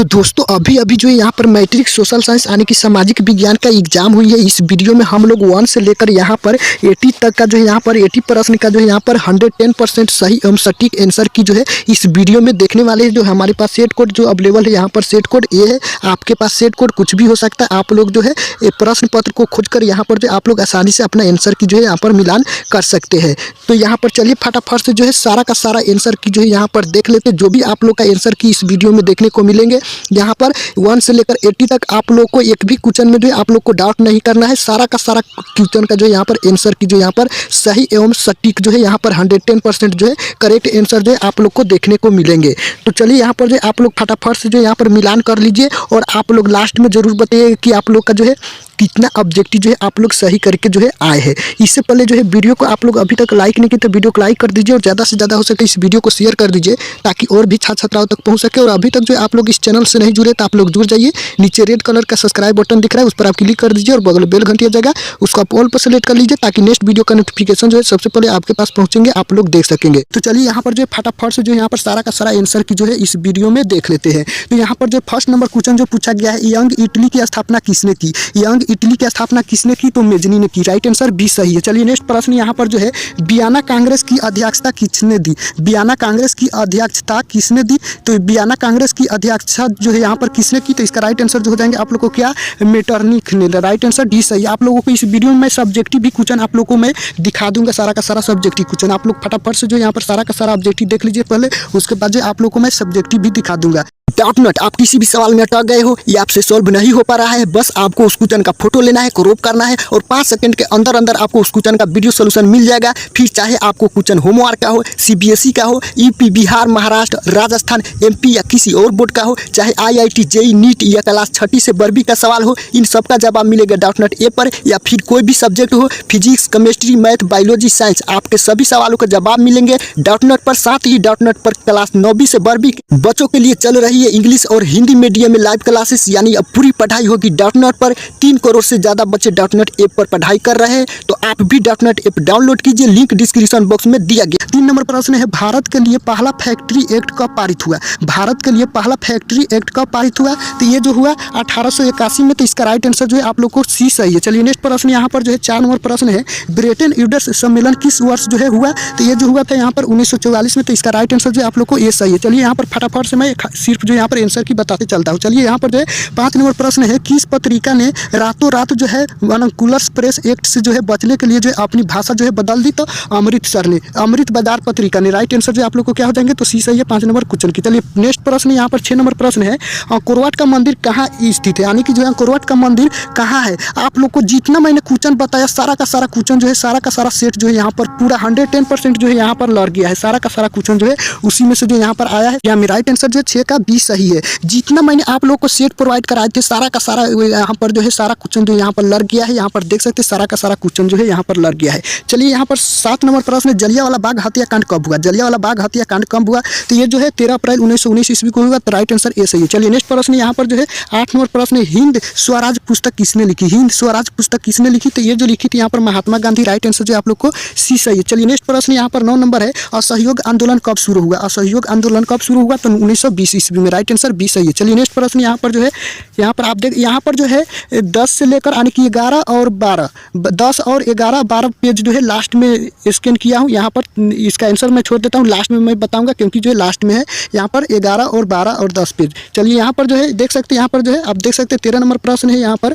तो दोस्तों अभी अभी जो है यहाँ पर मैट्रिक सोशल साइंस यानी कि सामाजिक विज्ञान का एग्जाम हुई है। इस वीडियो में हम लोग 1 से लेकर यहाँ पर 80 तक का जो है यहाँ पर 80 प्रश्न का जो है यहाँ पर 110% सही एवं सटीक आंसर की जो है इस वीडियो में देखने वाले हैं। जो हमारे पास सेट कोड जो अवेलेबल है यहाँ पर सेट कोड ये है, आपके पास सेट कोड कुछ भी हो सकता है। आप लोग जो है प्रश्न पत्र को खोज कर यहाँ पर जो आप लोग आसानी से अपना आंसर की जो है यहाँ पर मिलान कर सकते हैं। तो यहाँ पर चलिए फटाफट से जो है सारा का सारा आंसर की जो है यहाँ पर देख लेते हैं। जो भी आप लोग का आंसर की इस वीडियो में देखने को मिलेंगे यहाँ पर 1 से लेकर 80 तक आप लोग को एक भी क्वेश्चन में जो है आप लोग को डाउट नहीं करना है। सारा का सारा क्वेश्चन का जो है यहाँ पर आंसर की जो यहाँ पर सही एवं सटीक जो है यहाँ पर 110% जो है करेक्ट आंसर जो है आप लोग को देखने को मिलेंगे। तो चलिए यहाँ पर जो आप लोग फटाफट से जो यहाँ पर मिलान कर लीजिए और आप लोग लास्ट में जरूर बताइए कि आप लोग का जो है कितना ऑब्जेक्टिव जो है आप लोग सही करके जो है आए हैं। इससे पहले जो है वीडियो को आप लोग अभी तक लाइक नहीं किए तो वीडियो को लाइक कर दीजिए और ज़्यादा से ज़्यादा हो सके इस वीडियो को शेयर कर दीजिए ताकि और भी छात्र छात्राओं तक पहुंच सके। और अभी तक जो है आप लोग इस चैनल से नहीं जुड़े तो आप लोग जुड़ जाइए। नीचे रेड कलर का सब्सक्राइब बटन दिख रहा है, उस पर आप क्लिक कर दीजिए और बगल बेल घंटी आ जाएगा, उसको आप ऑल पर सेलेक्ट कर लीजिए ताकि नेक्स्ट वीडियो का नोटिफिकेशन जो है सबसे पहले आपके पास पहुंचेंगे, आप लोग देख सकेंगे। तो चलिए यहाँ पर जो फटाफट से जो यहाँ पर सारा का सारा आंसर की जो है इस वीडियो में देख लेते हैं। तो यहाँ पर जो फर्स्ट नंबर क्वेश्चन जो पूछा गया है, यंग इटली की स्थापना किसने की? यंग इटली की स्थापना किसने की? तो मेजनी ने की। राइट आंसर बी सही है। चलिए नेक्स्ट प्रश्न यहाँ पर जो है वियना कांग्रेस की अध्यक्षता किसने दी? वियना कांग्रेस की अध्यक्षता किसने दी? तो वियना कांग्रेस की अध्यक्षता जो है यहाँ पर किसने की? तो इसका राइट आंसर जो हो जाएंगे आप लोग को क्या, मेटरनिख ने। राइट आंसर डी सही। आप लोगों को इस वीडियो में सब्जेक्टिव भी क्वेश्चन आप लोगों को मैं दिखा दूंगा, सारा का सारा सब्जेक्टिव क्वेश्चन। आप लोग फटाफट से जो यहाँ पर सारा का सारा ऑब्जेक्टिव देख लीजिए पहले, उसके बाद जो आप लोग को मैं सब्जेक्टिव भी दिखा दूंगा। डाउट नॉट, आप किसी भी सवाल में अटक गए हो या आपसे सॉल्व नहीं हो पा रहा है, बस आपको उस क्वेश्चन का फोटो लेना है, क्रॉप करना है और 5 सेकंड के अंदर अंदर आपको उस क्वेश्चन का वीडियो सोल्यूशन मिल जाएगा। फिर चाहे आपको क्वेश्चन होमवर्क का हो, सीबीएसई का हो, यूपी, बिहार, महाराष्ट्र, राजस्थान, एमपी या किसी और बोर्ड का हो, चाहे आईआईटी, जेईई, नीट या क्लास 6 से 12वीं का सवाल हो, इन सब का जवाब मिलेगा डाउट नॉट ऐप पर। या फिर कोई भी सब्जेक्ट हो, physics, chemistry, math, biology, science, आपके सभी सवालों का जवाब मिलेंगे डाउट नॉट पर। साथ ही डाउट नॉट पर क्लास 9वीं से 12वीं बच्चों के लिए चल रही है इंग्लिश और हिंदी मीडियम में लाइव क्लासेस, यानी अब पूरी पढ़ाई होगी डाउट नॉट पर। 3 करोड़ से ज्यादा बच्चे डाउट नॉट ऐप पर पढ़ाई कर रहे हैं, तो आप भी डाउट नॉट ऐप डाउनलोड कीजिए, लिंक डिस्क्रिप्शन बॉक्स में दिया गया। 3 नंबर प्रश्न है, भारत के लिए पहला फैक्ट्री एक्ट कब पारित हुआ? भारत के लिए पहला फैक्ट्री एक्ट कब पारित हुआ? तो ये जो हुआ 1881 में। तो इसका राइट आंसर जो है आप लोग को सी सही है। चलिए नेक्स्ट प्रश्न यहाँ पर जो है 4 नंबर प्रश्न है, ब्रेटन वुड्स सम्मेलन किस वर्ष जो है हुआ? तो ये जो हुआ था यहाँ पर 1944 में। तो इसका राइट आंसर जो है आप लोग को ये सही है। चलिए यहाँ पर फटाफट से मैं सिर्फ जो यहाँ पर आंसर की बताते चलता हूँ। चलिए यहाँ पर जो है 5 नंबर प्रश्न है, किस पत्रिका ने रातों रात जो है वनकुलर्स प्रेस एक्ट से जो है बचने के लिए जो है अपनी भाषा जो है बदल दी? तो अमृतसर ने, अमृत बाजार पत्रिका ने। राइट आंसर जो आप लोग को क्या हो जाएंगे? तो सी सही है 5 नंबर क्वेश्चन की। चलिए नेक्स्ट प्रश्न यहाँ पर 6 नंबर प्रश्न है, कोरवाट का मंदिर कहाँ स्थित है? यानी कि जो है कोरवाट का मंदिर कहाँ है? आप लोग को जितना मैंने क्वेश्चन बताया सारा का सारा क्वेश्चन जो है सारा का सारा सेट जो है यहाँ पर पूरा 110% जो है यहाँ पर लड़ गया है। सारा का सारा क्वेश्चन जो है उसी में से जो यहाँ पर आया है। यहाँ में राइट आंसर जो है 6 का बी सही है। जितना मैंने आप लोग को सेट प्रोवाइड कराए थे सारा का सारा यहाँ पर जो है सारा क्वेश्चन जो यहाँ पर लड़ गया है। यहाँ पर देख सकते हैं सारा का सारा क्वेश्चन जो है यहाँ पर लड़ गया है। चलिए यहाँ पर 7 नंबर प्रश्न है, जलियांवाला बाग हत्याकांड कब हुआ? जलियांवाला बाग हत्याकांड कब हुआ? तो ये जो है 13 अप्रैल 1919 ईस्वी को हुआ। तो राइट आंसर ए सही है। चलिए नेक्स्ट प्रश्न यहाँ पर जो है 8 नंबर प्रश्न है, हिंद स्वराज पुस्तक किसने लिखी? हिंद स्वराज पुस्तक किसने लिखी? तो ये जो लिखी थी यहाँ पर महात्मा गांधी। राइट आंसर जो आप लोग को सी सही है। चलिए नेक्स्ट प्रश्न यहाँ पर 9 नंबर है, असहयोग आंदोलन कब शुरू हुआ? असहयोग आंदोलन कब शुरू हुआ? तो 1920 ईस्वी में। राइट आंसर बी सही है। चलिए नेक्स्ट प्रश्न यहाँ पर जो है यहाँ पर आप देख यहाँ पर जो है 10 से लेकर यानी कि 11 और 12 10 और 11 12 पेज जो है लास्ट में स्कैन किया हूँ। यहाँ पर इसका आंसर मैं छोड़ देता हूँ, लास्ट में मैं बताऊंगा क्योंकि जो है लास्ट में है यहाँ पर 11 और 12 और 10 पेज। चलिए यहाँ पर जो है देख सकते हैं, यहाँ पर जो है आप देख सकते हैं 13 नंबर प्रश्न है, यहाँ पर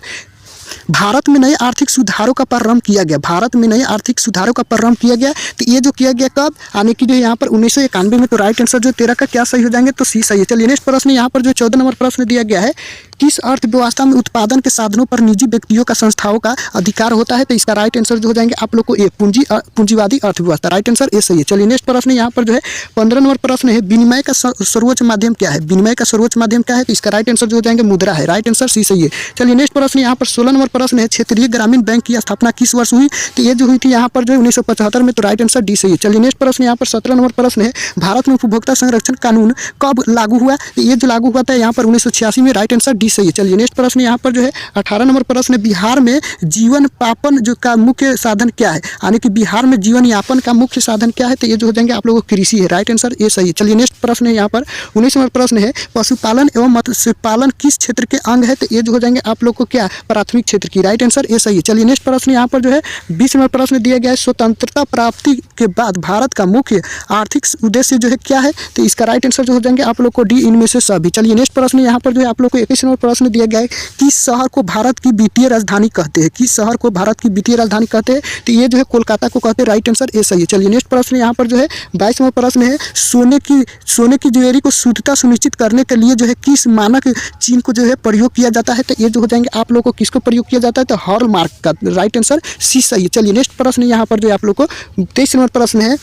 भारत में नए आर्थिक सुधारों का प्रारंभ किया गया। भारत में नए आर्थिक सुधारों का प्रारंभ किया गया। तो ये जो किया गया कब? यानी कि जो यहाँ पर 1991 में। तो राइट आंसर जो 13 का क्या सही हो जाएंगे? तो सी सही है। चलिए नेक्स्ट प्रश्न यहाँ पर जो 14 नंबर प्रश्न दिया गया है, किस अर्थव्यवस्था में उत्पादन के साधनों पर निजी व्यक्तियों का संस्थाओं का अधिकार होता है? तो इसका राइट आंसर जो हो जाएंगे आप लोग को ए, पूंजीवादी अर्थव्यवस्था। राइट आंसर ए सही है। चलिए नेक्स्ट प्रश्न यहाँ पर जो है 15 नंबर प्रश्न है, विनिमय का सर्वोच्च माध्यम क्या है? विनिमय का सर्वोच्च माध्यम क्या है? तो इसका राइट आंसर जो हो जाएंगे मुद्रा है। राइट आंसर सी सही है। चलिए नेक्स्ट प्रश्न यहाँ पर 16 नंबर प्रश्न है, क्षेत्रीय ग्रामीण बैंक की स्थापना किस वर्ष हुई? तो ये जो हुई थी यहाँ पर जो 1975 में। तो राइट आंसर डी सही है। चलिए नेक्स्ट प्रश्न यहाँ पर 17 नंबर प्रश्न है, भारत में उपभोक्ता संरक्षण कानून कब लागू हुआ? तो ये जो लागू हुआ था यहाँ पर 1986 में। राइट आंसर डी सही है। चलिए नेक्स्ट प्रश्न यहाँ पर जो है 18 नंबर प्रश्न, बिहार में जीवन यापन जो का मुख्य साधन क्या है, यानी कि बिहार में जीवन यापन का मुख्य साधन क्या है, तो ये जो हो जाएंगे आप लोगों को कृषि है। राइट आंसर ये सही है। चलिए नेक्स्ट प्रश्न है यहाँ पर 19 नंबर प्रश्न है, पशुपालन एवं मत्स्य पालन किस क्षेत्र के अंग है, तो ये जो हो जाएंगे आप लोग को क्या, प्राथमिक क्षेत्र की। राइट आंसर ये सही है। चलिए नेक्स्ट प्रश्न यहाँ पर जो है 20 नंबर प्रश्न दिया गया है, स्वतंत्रता प्राप्ति के बाद भारत का मुख्य आर्थिक उद्देश्य जो है क्या है, तो इसका राइट आंसर जो हो जाएंगे आप लोग को डी, इनमें से सभी। चलिए नेक्स्ट प्रश्न यहाँ पर जो है आप लोग को 21 नंबर प्रश्न दिया गया है, किस शहर को भारत की वित्तीय राजधानी कहते हैं, किस शहर को भारत की वित्तीय राजधानी कहते हैं, तो ये जो है कोलकाता को कहते हैं। राइट आंसर ये सही है। चलिए नेक्स्ट प्रश्न यहाँ पर जो है 22 नंबर प्रश्न है, सोने की ज्वेलरी को शुद्धता सुनिश्चित करने के लिए जो है किस मानक चिन्ह को जो है प्रयोग किया जाता है, तो ये जो हो जाएंगे आप लोग को किसको प्रयोग किया जाता है, तो हॉलमार्क का। राइट आंसर सी सही है। चलिए नेक्स्ट प्रश्न यहाँ पर जो है आप लोग को 23 नंबर प्रश्न है,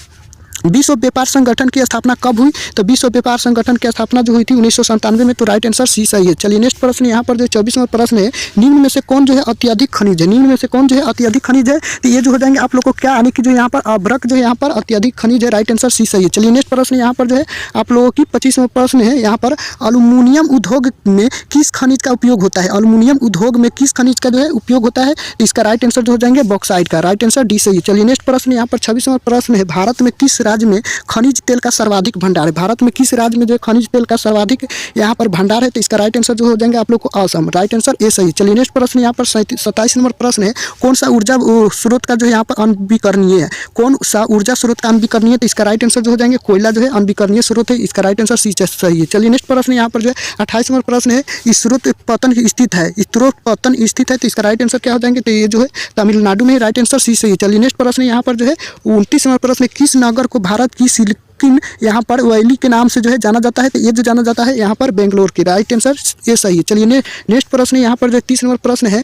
विश्व व्यापार संगठन की स्थापना कब हुई, तो विश्व व्यापार संगठन की स्थापना जो हुई थी 1997 में, तो राइट आंसर सी सही है। चलिए नेक्स्ट प्रश्न यहाँ पर जो 24 नंबर प्रश्न है, निम्न में से कौन जो है अत्यधिक खनिज है, निम्न में से कौन जो है अत्यधिक खनिज है, तो ये जो हो जाएंगे आप लोग को क्या, यानी कि जो यहाँ पर अभ्रक जो यहाँ पर अत्यधिक खनिज है। राइट आंसर सी सही है। चलिए नेक्स्ट प्रश्न यहाँ पर जो है आप लोगों की 25 नंबर प्रश्न है, यहाँ पर एल्यूमिनियम उद्योग में किस खनिज का उपयोग होता है, एल्यूमिनियम उद्योग में किस खनिज का जो है उपयोग होता है, इसका राइट आंसर जो हो जाएंगे बॉक्साइट का। राइट आंसर डी सही है। चलिए नेक्स्ट प्रश्न यहाँ पर 26 नंबर प्रश्न है, भारत में किस राज्य में खनिज तेल का सर्वाधिक भंडार है, भारत में किस राज्य में जो खनिज तेल का सर्वाधिक यहाँ पर भंडार है, तो इसका राइट आंसर जो हो जाएंगे आप लोग को असम। राइट आंसर ये सही। चलिए नेक्स्ट प्रश्न यहाँ पर 27 नंबर प्रश्न है, कौन सा ऊर्जा स्रोत का जो है यहाँ पर अनवीकरणीय है, कौन सा ऊर्जा स्रोत का अनवीकरणीय, तो इसका राइट आंसर जो हो जाएंगे कोयला जो है अनवीकरणीय स्रोत है, इसका राइट आंसर सी सही है। चलिए नेक्स्ट प्रश्न यहाँ पर जो है 28 नंबर प्रश्न है, स्रोत पतन स्थित है, स्रोत पतन स्थित है, तो इसका राइट आंसर क्या हो जाएंगे, तो ये जो है तमिलनाडु में। राइट आंसर सी सही है। चलिए नेक्स्ट प्रश्न यहाँ पर जो है 29 नंबर प्रश्न, किस नगर को भारत की यहाँ पर वैली के नाम से जो है जाना जाता है, तो ये जो जाना जाता है यहाँ पर बेंगलोर की। राइट आंसर ये सही है। चलिए नेक्स्ट प्रश्न यहाँ पर जो 30 नंबर प्रश्न है,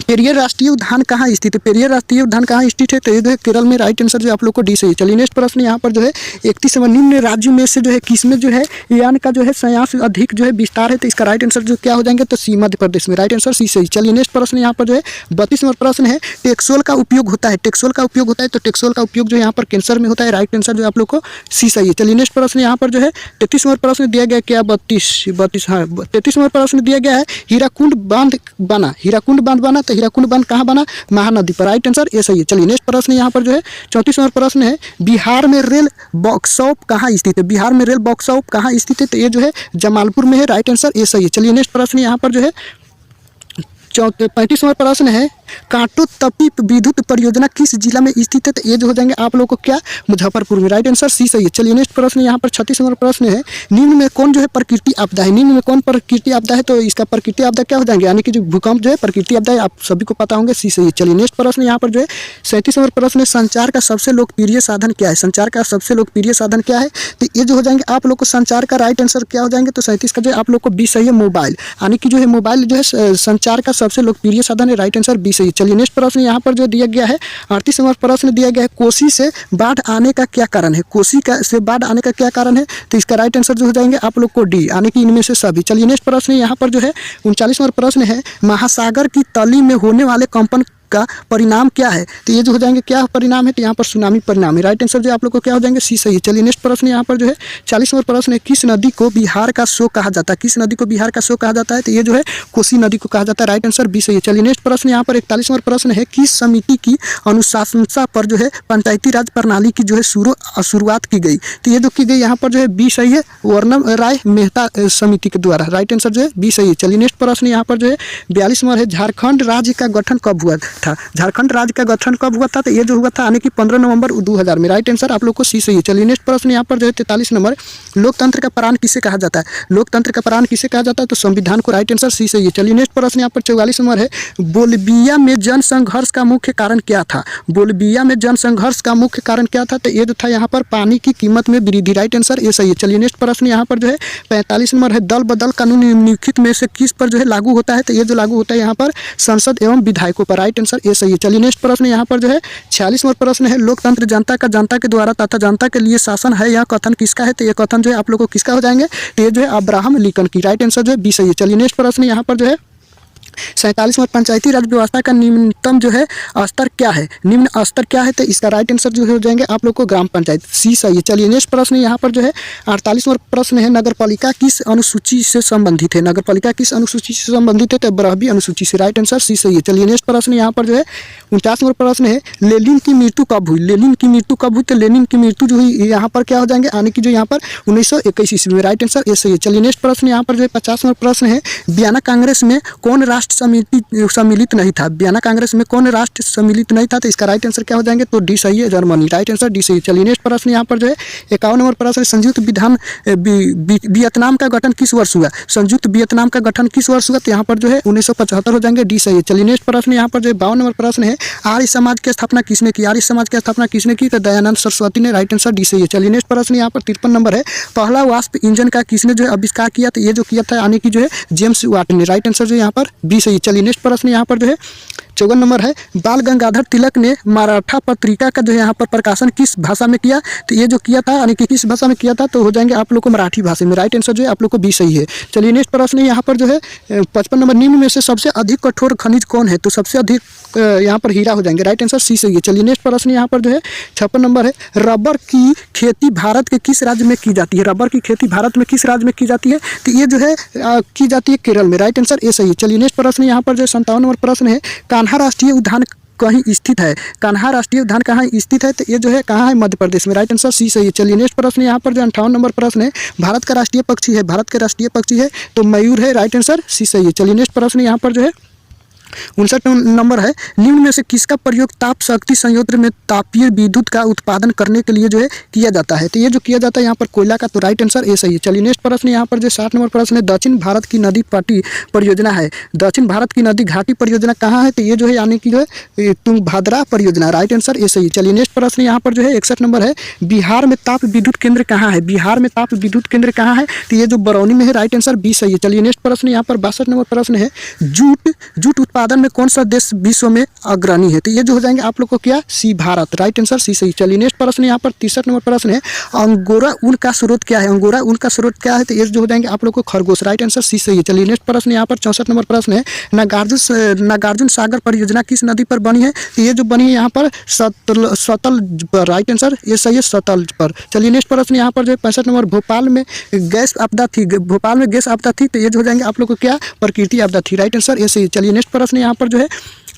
पेरियर राष्ट्रीय उद्यान कहाँ स्थित है, पेरियर राष्ट्रीय उद्यान कहाँ स्थित है, तो ये जो है केरल में। राइट आंसर जो आप लोग को डी सही है। चलिए नेक्स्ट प्रश्न यहाँ पर जो है 31 नंबर, निम्न राज्यों में से जो है किसमें जो है यान का जो है संयास अधिक जो है विस्तार है, तो इसका राइट आंसर जो क्या हो जाएंगे, तो सी मध्य प्रदेश में। राइट आंसर सी सही। चलिए नेक्स्ट प्रश्न यहाँ पर जो है 32 नंबर प्रश्न है, टेक्सोल का उपयोग होता है, टेक्सोल का उपयोग होता है, तो टेक्सोल का उपयोग जो यहाँ पर कैंसर में होता है। राइट आंसर जो आप लोग को सी सही है। चलिए नेक्स्ट प्रश्न यहाँ पर जो है 33 नंबर प्रश्न दिया गया, क्या 32 हाँ 33 नंबर प्रश्न दिया गया है, हीराकुंड बांध बना, हीराकुंड बांध बना, तो हीराकुंड बांध कहाँ बना, महानदी पर। राइट आंसर ये सही है। चलिए नेक्स्ट प्रश्न यहाँ पर जो है 34 नंबर प्रश्न है, बिहार में रेल वर्कशॉप कहाँ स्थित है, बिहार में रेल वर्कशॉप कहाँ स्थित है, तो ये जो है जमालपुर में है। राइट आंसर ये सही है। चलिए नेक्स्ट प्रश्न यहाँ पर जो है 35 नंबर प्रश्न है, कांटो तपी विद्युत परियोजना किस जिला में स्थित है, तो ये जो हो जाएंगे आप लोगों को क्या, मुजफ्फरपुर में। राइट आंसर सी सही है। चलिए नेक्स्ट प्रश्न यहाँ पर 36 नंबर प्रश्न है, निम्न में कौन जो है प्रकृति आपदा है, निम्न में कौन प्रकृति आपदा है, तो इसका प्रकृति आपदा क्या हो जाएंगे, यानी कि जो भूकंप जो है प्रकृति आपदा है, आप सभी को पता होंगे, सी सही है। चलिए नेक्स्ट प्रश्न यहाँ पर जो है 37 नंबर प्रश्न है, संचार का सबसे लोकप्रिय साधन क्या है, संचार का सबसे लोकप्रिय साधन क्या है, तो ये जो हो जाएंगे आप लोग को संचार का राइट आंसर क्या हो जाएंगे, तो 37 का जो है आप लोग को बी सही है, मोबाइल, यानी कि जो है मोबाइल जो है संचार का सबसे लोकप्रिय साधन है। राइट आंसर बी सही। चलिए नेक्स्ट प्रश्न यहाँ पर जो दिया गया है 38 नंबर प्रश्न दिया गया है, कोसी से बाढ़ आने का क्या कारण है, कोसी का से बाढ़ आने का क्या कारण है, तो इसका राइट आंसर जो हो जाएंगे आप लोग को डी, यानी कि इनमें से सभी। चलिए नेक्स्ट प्रश्न यहाँ पर जो है 39 नंबर प्रश्न है, महासागर की तली में होने वाले कंपन का परिणाम क्या है, तो ये जो हो जाएंगे क्या परिणाम है, तो यहाँ पर सुनामी परिणाम है। राइट आंसर जो आप लोग को क्या हो जाएंगे, सी सही है। चलिए नेक्स्ट प्रश्न यहाँ पर जो है 40 नंबर प्रश्न है, किस नदी को बिहार का शो कहा जाता है, किस नदी को बिहार का शो कहा जाता है, तो ये जो है कोसी नदी को कहा जाता है। राइट आंसर बी सही है। चलिए नेक्स्ट प्रश्न यहाँ पर 41 नंबर प्रश्न है, किस समिति की अनुशंसा पर जो है पंचायती राज प्रणाली की जो है शुरुआत की गई, तो ये जो की गई यहाँ पर जो है बी सही है, वर्णम राय मेहता समिति के द्वारा। राइट आंसर जो है बी सही है। चलिए नेक्स्ट प्रश्न यहाँ पर जो है 42 नंबर है, झारखंड राज्य का गठन कब हुआ था, झारखंड राज्य का गठन कब हुआ था, तो ये जो हुआ था यानी कि 15 नवंबर 2000 में। राइट आंसर आप लोग को सी सही है। चलिए नेक्स्ट प्रश्न यहाँ पर जो है 43 नंबर, लोकतंत्र का प्राण किसे कहा जाता है, लोकतंत्र का प्राण किसे कहा जाता है, तो संविधान को। राइट आंसर सी सही है। चलिए नेक्स्ट प्रश्न यहाँ पर 44 नंबर है, बोलिविया में जनसंघर्ष का मुख्य कारण क्या था, बोलिविया में जनसंघर्ष का मुख्य कारण क्या था, तो ये जो था यहाँ पर पानी की कीमत में वृद्धि। राइट आंसर ये सही है। चलिए नेक्स्ट प्रश्न यहाँ पर जो है 45 नंबर है, दल बदल कानून निम्नलिखित में से किस पर जो है लागू होता है, तो ये जो लागू होता है यहाँ पर संसद एवं विधायकों पर। राइट आंसर ये सही है। चलिए नेक्स्ट प्रश्न यहाँ पर जो है 46 नंबर प्रश्न है, लोकतंत्र जनता का जनता के द्वारा तथा जनता के लिए शासन है, यह कथन किसका है, तो यह कथन जो है आप लोग को किसका हो जाएंगे, तो ये जो है अब्राहम लिंकन की। राइट आंसर जो है बी सही है। चलिए नेक्स्ट प्रश्न यहाँ पर जो है 47वां पंचायती राज व्यवस्था का निम्नतम जो है स्तर क्या है, निम्न स्तर क्या है, तो इसका राइट आंसर जो हो जाएंगे आप लोग को ग्राम पंचायत, सी सही है। चलिए नेक्स्ट प्रश्न यहाँ पर जो है 48वां प्रश्न है, नगरपालिका किस अनुसूची से संबंधित है, नगरपालिका किस अनुसूची से संबंधित है, तो 12वीं अनुसूची से, राइट आंसर सी सही है। चलिए नेक्स्ट प्रश्न यहाँ पर जो है 49वां प्रश्न है, लेनिन की मृत्यु कब हुई, लेनिन की मृत्यु कब हुई, तो लेनिन की मृत्यु जो हुई यहाँ पर क्या हो जाएंगे आने की जो यहाँ पर 1921 ईस्वी में, राइट आंसर ए सही है। चलिए नेक्स्ट प्रश्न यहाँ पर जो है 50वां प्रश्न है, वियना कांग्रेस में कौन राष्ट्र सम्मिलित नहीं था, वियना कांग्रेस में कौन राष्ट्र सम्मिलित नहीं था, तो इसका राइट आंसर क्या हो जाएंगे, तो डी सही है, जर्मनी, राइट आंसर डी सही। चलिए नेक्स्ट प्रश्न यहाँ पर जो है 51 नंबर प्रश्न, संयुक्त वियतनाम का गठन किस वर्ष हुआ, संयुक्त वियतनाम का गठन किस वर्ष हुआ, तो यहाँ पर जो है 1975 हो जाएंगे, डी सही है। चलिए नेक्स्ट प्रश्न यहाँ पर जो है 52 नंबर प्रश्न है, आर्य समाज की स्थापना किसने की, आर्य समाज की स्थापना किसने की, तो दयानंद सरस्वती ने, राइट आंसर डी सही है। चलिए नेक्स्ट प्रश्न यहाँ पर 53 नंबर है, पहला वाष्प इंजन का किसने जो है आविष्कार किया, तो ये जो किया था यानी कि जो है जेम्स वाट ने, राइट आंसर जो यहाँ पर बी सही है। चलिए नेक्स्ट प्रश्न यहाँ पर जो है 54 नंबर है, बाल गंगाधर तिलक ने मराठा पत्रिका का जो है यहाँ पर प्रकाशन किस भाषा में किया, तो ये जो किया था यानी कि किस भाषा में किया था, तो हो जाएंगे आप लोग को मराठी भाषा में, राइट आंसर जो है आप लोग को बी सही है। चलिए नेक्स्ट प्रश्न यहाँ पर जो है 55 नंबर, निम्न में से सबसे अधिक कठोर खनिज कौन है, तो सबसे अधिक यहाँ पर हीरा हो जाएंगे, राइट आंसर सी सही है। चलिए नेक्स्ट प्रश्न यहाँ पर जो है 56 नंबर है, रबर की खेती भारत के किस राज्य में की जाती है, रबर की खेती भारत में किस राज्य में की जाती है, तो ये जो है की जाती है केरल में, राइट आंसर ए सही है। चलिए नेक्स्ट प्रश्न यहाँ पर जो 57 नंबर प्रश्न है, कान्हा राष्ट्रीय उद्यान कहीं स्थित है, कान्हा राष्ट्रीय उद्यान कहाँ स्थित है, तो ये जो है कहाँ है, मध्य प्रदेश में, राइट आंसर सी सही है। चलिए नेक्स्ट प्रश्न यहाँ पर जो 58 नंबर प्रश्न है, भारत का राष्ट्रीय पक्षी है, भारत का राष्ट्रीय पक्षी है तो मयूर है, राइट आंसर सी सही है। चलिए नेक्स्ट प्रश्न यहाँ पर जो है 59 नंबर है, निम्न में से किसका प्रयोग ताप शक्ति संयंत्र में तापीय विद्युत का उत्पादन करने के लिए जो है किया जाता है, तो ये जो किया जाता है यहाँ पर कोयला का, तो राइट आंसर ए सही है। चलिए नेक्स्ट प्रश्न यहाँ पर जो 60 नंबर प्रश्न है, दक्षिण भारत की नदी पाटी परियोजना है, दक्षिण भारत की नदी घाटी परियोजना कहाँ है, तो ये जो है यानी कि जो है तुंगभद्रा परियोजना, राइट आंसर ए सही है। चलिए नेक्स्ट प्रश्न यहाँ पर जो है 61 नंबर है, बिहार में ताप विद्युत केंद्र कहाँ है, बिहार में ताप विद्युत केंद्र कहाँ है, तो ये जो बरौनी में है, राइट आंसर बी सही है। चलिए नेक्स्ट प्रश्न यहाँ पर 62 नंबर प्रश्न है, जूट उत्पादन में कौन सा देश विश्व में अग्रणी है, तो ये जो हो जाएंगे आप लोग को क्या, सी भारत, राइट आंसर सी सही। चलिए नेक्स्ट प्रश्न यहाँ पर 63 नंबर प्रश्न है, अंगोरा ऊन का स्रोत क्या है, अंगोरा ऊन का स्रोत क्या है, तो ये जो हो जाएंगे आप लोग को खरगोश, राइट आंसर सी सही है। चलिए नेक्स्ट प्रश्न यहाँ पर 64 नंबर प्रश्न है, नागार्जुन सागर परियोजना किस नदी पर बनी है, तो ये जो बनी है यहाँ पर सतल पर, राइट आंसर ये सही है, सतल पर। चलिए नेक्स्ट प्रश्न यहाँ पर जो 65 नंबर, भोपाल में गैस आपदा थी, भोपाल में गैस आपदा थी, तो ये जो हो जाएंगे आप लोग को क्या, प्रकृति आपदा थी, राइट आंसर ये सही। चलिए नेक्स्ट प्रश्न यहाँ पर जो है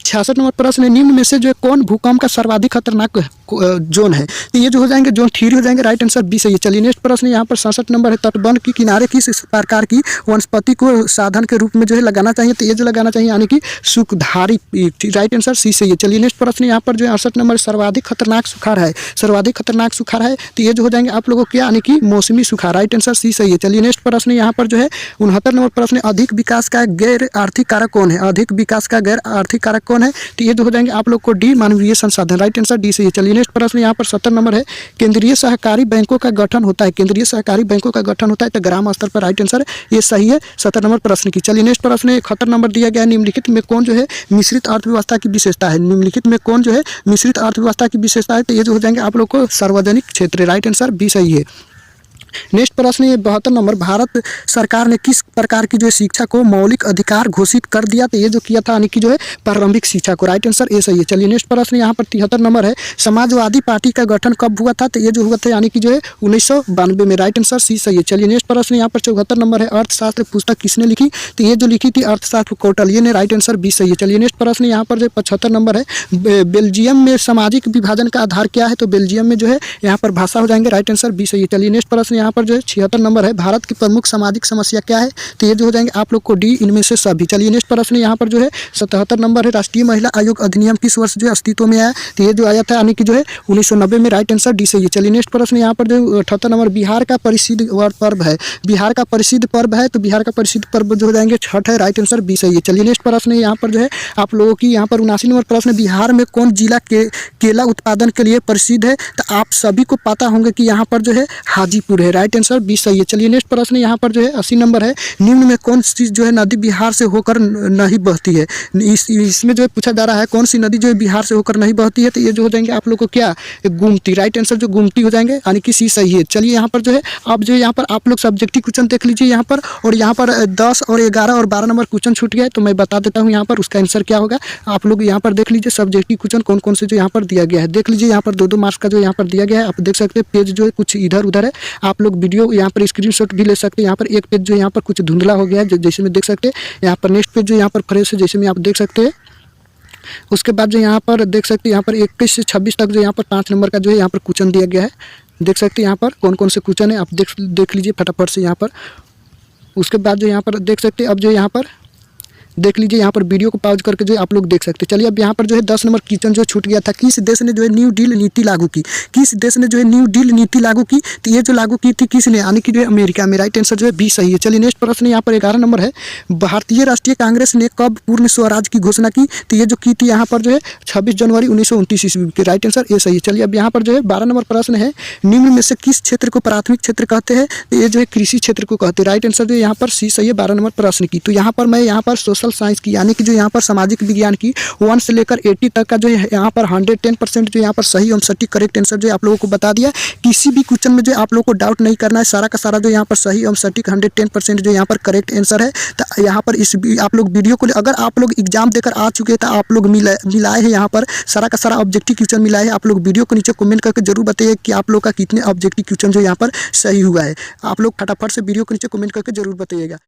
66 नंबर प्रश्न है, निम्न में से जो कौन भूकंप का सर्वाधिक खतरनाक जोन है, तो ये जो हो जाएंगे जोन 3 हो जाएंगे, राइट आंसर बी सही है। चलिए नेक्स्ट प्रश्न यहाँ पर 67 नंबर है, तटबंध के किनारे किस प्रकार की वनस्पति को साधन के रूप में जो है लगाना चाहिए, तो ये जो लगाना चाहिए यानी कि सुखधारी, राइट आंसर सी सही है। चलिए नेक्स्ट प्रश्न यहाँ पर जो है 68 नंबर, सर्वाधिक खतरनाक सुखाड़ है, सर्वाधिक खतरनाक सुखाड़ है, तो ये जो हो जाएंगे आप लोगों को क्या यानी कि मौसमी सुखाड़, राइट आंसर सी सही है। चलिए नेक्स्ट प्रश्न यहाँ पर जो है 69 नंबर प्रश्न, अधिक विकास का गैर आर्थिक कारक कौन है, अधिक विकास का गैर आर्थिक कारक कौन है, तो ये जो हो जाएंगे आप लोग को डी, मानवीय संसाधन, राइट आंसर डी सही है। चलिए नेक्स्ट प्रश्न यहाँ पर 70 नंबर है, केंद्रीय सहकारी बैंकों का गठन होता है, केंद्रीय सहकारी बैंकों का गठन होता है तो ग्राम स्तर पर, राइट आंसर ये सही है 70 नंबर प्रश्न की। चलिए नेक्स्ट प्रश्न 71 नंबर दिया गया है, निम्नलिखित में कौन जो है मिश्रित अर्थव्यवस्था की विशेषता है, निम्नलिखित में कौन जो है मिश्रित अर्थव्यवस्था की विशेषता है, तो ये जो हो जाएंगे आप लोग को सार्वजनिक क्षेत्र, राइट आंसर बी सही है। नेक्स्ट प्रश्न ये 72 नंबर, भारत सरकार ने किस प्रकार की जो है शिक्षा को मौलिक अधिकार घोषित कर दिया, तो ये जो किया था यानी कि जो है प्रारंभिक शिक्षा को, राइट आंसर ए सही है। चलिए नेक्स्ट प्रश्न यहाँ पर 73 नंबर है, समाजवादी पार्टी का गठन कब हुआ था, तो ये जो हुआ था यानी कि जो है 1992 में, राइट आंसर सी सही है। चलिए नेक्स्ट प्रश्न यहाँ पर 74 नंबर है, अर्थशास्त्र पुस्तक किसने लिखी, तो ये जो लिखी थी अर्थशास्त्र कौटिल्य ने, राइट आंसर बी सही है। चलिए नेक्स्ट प्रश्न यहाँ पर जो 75 नंबर है, बेल्जियम में सामाजिक विभाजन का आधार क्या है, तो बेल्जियम में जो है यहाँ पर भाषा हो जाएंगे, राइट आंसर बी सही है। चलिए नेक्स्ट प्रश्न यहाँ पर जो है 76 नंबर है, भारत की प्रमुख सामाजिक समस्या क्या है, तो ये जो हो जाएंगे आप लोग को डी, इनमें से सभी। चलिए नेक्स्ट प्रश्न यहाँ पर जो है 77 नंबर है, राष्ट्रीय महिला आयोग अधिनियम किस वर्ष जो है अस्तित्व में आया, तो ये जो आया था यानी कि जो है 1990 में, राइट आंसर डी सही है। चलिए नेक्स्ट प्रश्न यहाँ पर जो 78 नंबर, बिहार का प्रसिद्ध पर्व है, बिहार का प्रसिद्ध पर्व है, तो बिहार का प्रसिद्ध पर्व जो हो जाएंगे छठ है, राइट आंसर बी सही है। चलिए नेक्स्ट प्रश्न यहाँ पर जो है आप लोगों की यहाँ पर 79 नंबर प्रश्न, बिहार में कौन जिला केला उत्पादन के लिए प्रसिद्ध है, तो आप सभी को पता होंगे कि यहाँ पर जो है हाजीपुर है, राइट आंसर बी सही है। चलिए नेक्स्ट प्रश्न यहाँ पर जो है 80 नंबर है, निम्न में कौन सी जो है नदी बिहार से होकर नहीं बहती है। इसमें जो है पूछा जा रहा है कौन सी नदी जो है बिहार से होकर नहीं बहती है, तो ये जो हो जाएंगे आप लोग को क्या, गोमती। राइट आंसर जो गोमती हो जाएंगे, यानी कि सी सही है। चलिए यहाँ पर जो है अब जो है यहाँ पर आप लोग सब्जेक्टिव क्वेश्चन देख लीजिए यहाँ पर, और यहाँ पर 10 और 11 और 12 नंबर क्वेश्चन छूट गया है, तो मैं बता देता हूँ यहाँ पर उसका आंसर क्या होगा। आप लोग यहाँ पर देख लीजिए सब्जेक्टिव क्वेश्चन कौन कौन से जो यहाँ पर दिया गया है, देख लीजिए यहाँ पर 2-2 मार्क्स का जो यहाँ पर दिया गया है। आप देख सकते हैं पेज जो है कुछ इधर उधर है, आप लोग वीडियो यहाँ पर स्क्रीनशॉट भी ले सकते हैं। यहाँ पर एक पेज जो यहाँ पर कुछ धुंधला हो गया है जैसे में देख सकते हैं, यहाँ पर नेक्स्ट पेज जो यहाँ पर फ्रेश है जैसे में आप देख सकते हैं। उसके बाद जो यहाँ पर देख सकते हैं यहाँ पर 21 से 26 तक जो यहाँ पर 5 नंबर का जो है यहाँ पर क्वेश्चन दिया गया है। देख सकते हैं यहाँ पर कौन कौन से क्वेश्चन है, आप देख लीजिए फटाफट से यहाँ पर। उसके बाद जो यहाँ पर देख सकते हैं अब जो यहाँ पर देख लीजिए यहाँ पर वीडियो को पॉज करके जो आप लोग देख सकते हैं। चलिए अब यहाँ पर जो है 10 नंबर क्वेश्चन जो छूट गया था, किस देश ने जो है न्यू डील नीति लागू की, किस देश ने जो है न्यू डील नीति लागू की, तो ये जो लागू की थी किसने, यानी कि जो है अमेरिका में। राइट आंसर जो है बी सही है। चलिए नेक्स्ट प्रश्न यहाँ पर 11 नंबर है, भारतीय राष्ट्रीय कांग्रेस ने कब पूर्ण स्वराज की घोषणा की, तो ये जो की थी यहाँ पर जो है 26 जनवरी 1929 ईस्वी की। राइट आंसर ये सही है। चलिए अब यहाँ पर जो है 12 नंबर प्रश्न है, निम्न में से किस क्षेत्र को प्राथमिक क्षेत्र कहते हैं, तो ये जो है कृषि क्षेत्र को कहते हैं। राइट आंसर जो यहाँ पर सी सही है 12 नंबर प्रश्न की। तो यहाँ पर मैं यहाँ पर सोशल साइंस की यानी कि जो यहाँ पर सामाजिक विज्ञान की 1 से लेकर 80 तक का जो है यहाँ पर 110% जो यहाँ पर सही एवं सटीक करेक्ट आंसर जो आप लोगों को बता दिया। किसी भी क्वेश्चन में जो आप लोगों को डाउट नहीं करना है, सारा का सारा जो यहाँ पर सही एवं सटीक 110% जो यहाँ पर करेक्ट आंसर है। तो यहाँ पर इस आप लोग वीडियो को अगर आप लोग एग्जाम देकर आ चुके हैं तो आप लोग मिलाए हैं यहाँ पर सारा का सारा ऑब्जेक्टिव क्वेश्चन मिलाए हैं। आप लोग वीडियो को नीचे कमेंट करके जरूर बताइए कि आप लोग का कितने ऑब्जेक्टिव क्वेश्चन जो यहाँ पर सही हुआ है। आप लोग फटाफट से वीडियो को नीचे कमेंट करके जरूर बताइएगा।